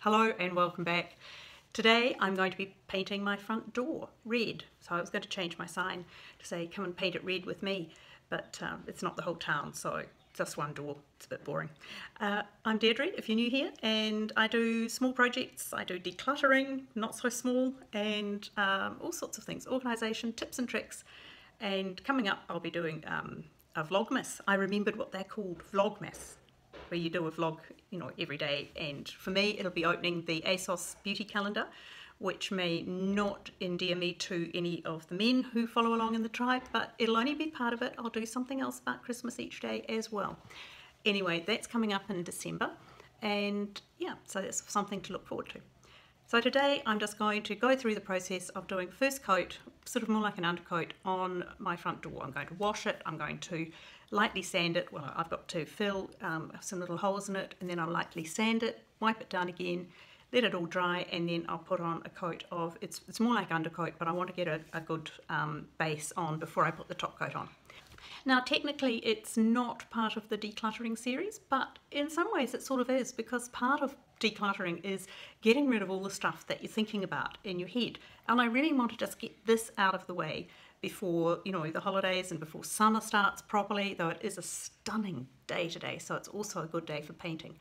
Hello and welcome back. Today I'm going to be painting my front door red. So I was going to change my sign to say come and paint it red with me, but it's not the whole town, so just one door. It's a bit boring. I'm Deirdre if you're new here, and I do small projects. I do decluttering, not so small, and all sorts of things, organisation, tips and tricks. And coming up I'll be doing a vlogmas. I remembered what they're called, vlogmas, where you do a vlog, every day. And for me, it'll be opening the ASOS beauty calendar, which may not endear me to any of the men who follow along in the tribe, but it'll only be part of it. I'll do something else about Christmas each day as well. Anyway, that's coming up in December, and yeah, so that's something to look forward to. So today I'm just going to go through the process of doing first coat, sort of more like an undercoat, on my front door. I'm going to wash it, I'm going to lightly sand it. Well, I've got to fill some little holes in it, and then I'll lightly sand it, wipe it down again, let it all dry, and then I'll put on a coat of, it's more like undercoat, but I want to get a good base on before I put the top coat on. Now technically it's not part of the decluttering series, but in some ways it sort of is, because part of decluttering is getting rid of all the stuff that you're thinking about in your head. And I really want to just get this out of the way before, the holidays and before summer starts properly, though it is a stunning day today, so it's also a good day for painting.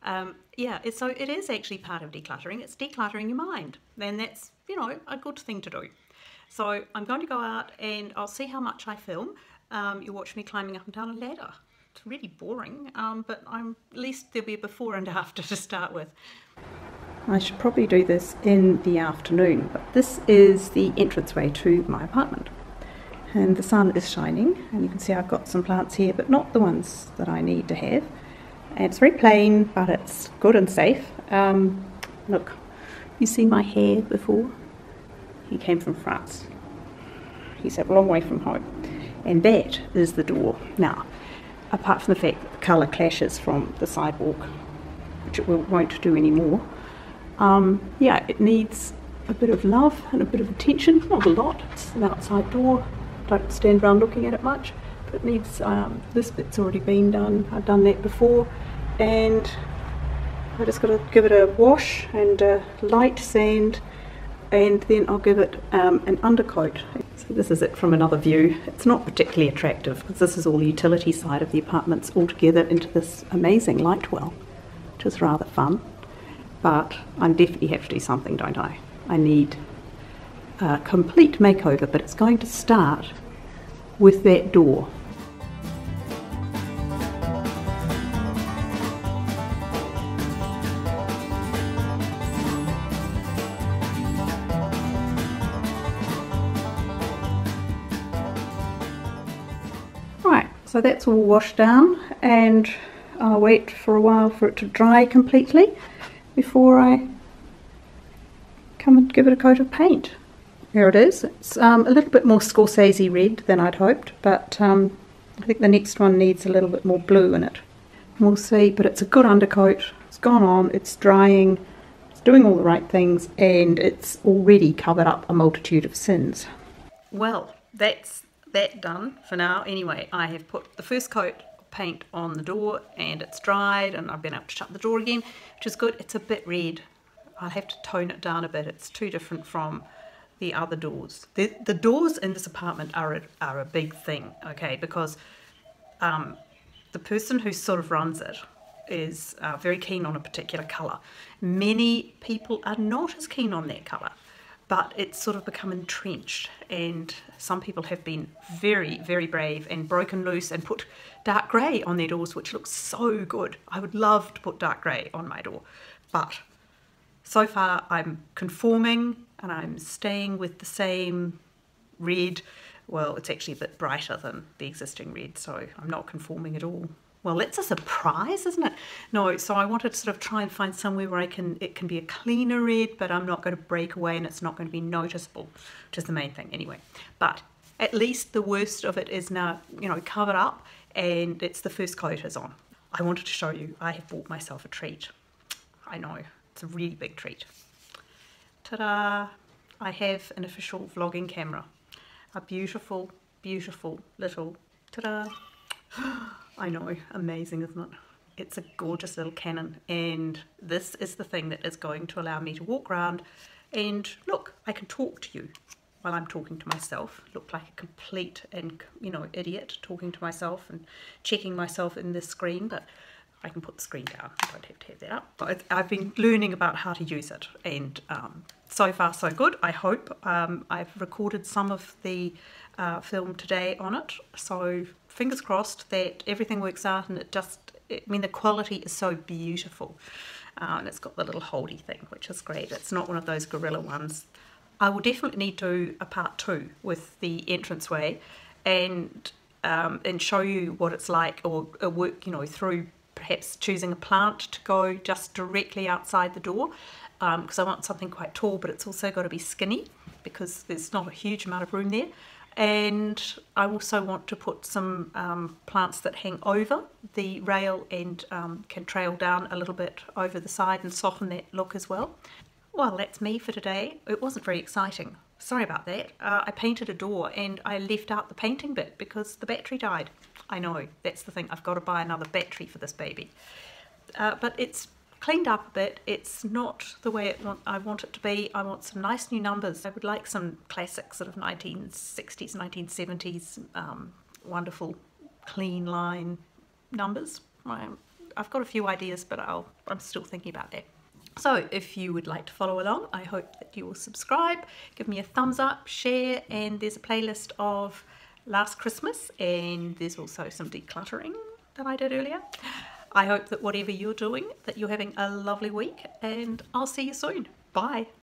So it is actually part of decluttering. It's decluttering your mind, and that's, a good thing to do. So I'm going to go out and I'll see how much I film. You'll watch me climbing up and down a ladder. It's really boring, but at least there'll be a before and after to start with. I should probably do this in the afternoon, but this is the entranceway to my apartment. And the sun is shining, and you can see I've got some plants here, but not the ones that I need to have. And it's very plain, but it's good and safe. Look, you see my hair before? He came from France. He's a long way from home. And that is the door. Now, apart from the fact that the colour clashes from the sidewalk, which it won't do anymore, it needs a bit of love and a bit of attention. Not a lot, it's an outside door. Don't stand around looking at it much, but it needs, this bit's already been done. I've done that before, and I just got to give it a wash and a light sand, and then I'll give it an undercoat. So this is it from another view. It's not particularly attractive because this is all the utility side of the apartments all together into this amazing light well, which is rather fun. But I definitely have to do something, don't I? I need a complete makeover, but it's going to start with that door. Right, so that's all washed down, and I'll wait for a while for it to dry completely before I come and give it a coat of paint. There it is. It's a little bit more Scorsese red than I'd hoped, but I think the next one needs a little bit more blue in it. We'll see, but it's a good undercoat. It's gone on, it's drying, it's doing all the right things, and it's already covered up a multitude of sins. Well, that's that done for now. Anyway, I have put the first coat of paint on the door, and it's dried, and I've been able to shut the door again, which is good. It's a bit red. I'll have to tone it down a bit. It's too different from the other doors. The doors in this apartment are a big thing, okay, because the person who sort of runs it is very keen on a particular colour. Many people are not as keen on that colour, but it's sort of become entrenched, and some people have been very, very brave and broken loose and put dark grey on their doors, which looks so good. I would love to put dark grey on my door, but so far I'm conforming and I'm staying with the same red. Well, it's actually a bit brighter than the existing red, so I'm not conforming at all. Well, that's a surprise, isn't it? No, so I wanted to sort of try and find somewhere where it can be a cleaner red, but I'm not going to break away and it's not going to be noticeable, which is the main thing anyway. But at least the worst of it is now, covered up, and it's the first coat is on. I wanted to show you, I have bought myself a treat. I know, it's a really big treat. Ta-da! I have an official vlogging camera. A beautiful, beautiful little, ta-da! I know, amazing, isn't it? It's a gorgeous little Canon, and this is the thing that is going to allow me to walk around and look, I can talk to you while I'm talking to myself, look like a complete and, you know, idiot talking to myself and checking myself in this screen, but I can put the screen down. I don't have to have that up. But I've been learning about how to use it, and so far so good, I hope. I've recorded some of the film today on it, so fingers crossed that everything works out, and I mean, the quality is so beautiful. And it's got the little holdy thing, which is great. It's not one of those gorilla ones. I will definitely need to do a part 2 with the entranceway and show you what it's like, or work, you know, through perhaps choosing a plant to go just directly outside the door, because I want something quite tall, but it's also got to be skinny because there's not a huge amount of room there. And I also want to put some plants that hang over the rail and can trail down a little bit over the side and soften that look as well. Well, that's me for today. It wasn't very exciting. Sorry about that. I painted a door and I left out the painting bit because the battery died. I know, that's the thing. I've got to buy another battery for this baby. But it's cleaned up a bit. It's not the way I want it to be. I want some nice new numbers. I would like some classic sort of 1960s, 1970s, wonderful clean line numbers. I've got a few ideas, but I'm still thinking about that. So if you would like to follow along, I hope that you will subscribe, give me a thumbs up, share, and there's a playlist of Last Christmas, and there's also some decluttering that I did earlier. I hope that whatever you're doing, that you're having a lovely week, and I'll see you soon. Bye.